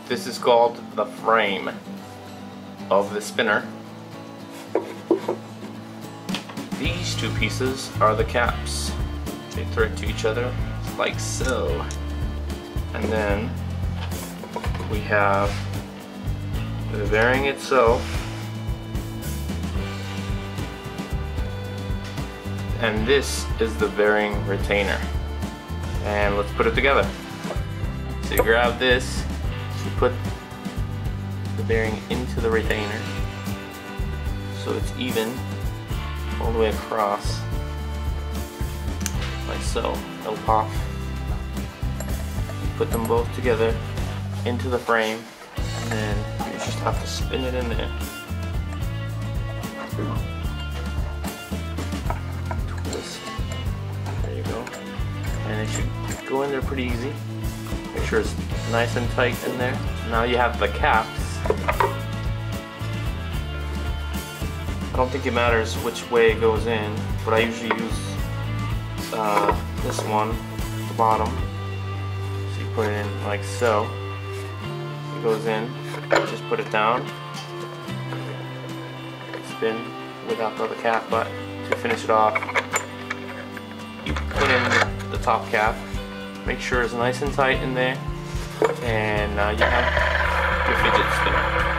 This is called the frame of the spinner. These two pieces are the caps. They thread to each other like so. And then we have the bearing itself, and this is the bearing retainer. And let's put it together. So you grab this, you put the bearing into the retainer so it's even all the way across, like so. It'll pop. You put them both together into the frame, and then you just have to spin it in there. Twist. There you go. And it should go in there pretty easy. Make sure it's nice and tight in there. Now you have the caps. I don't think it matters which way it goes in, but I usually use this one, the bottom. So you put it in like so. It goes in, just put it down, spin without the other cap, but to finish it off, you put in the top cap, make sure it's nice and tight in there, and now you have your fidget spinner.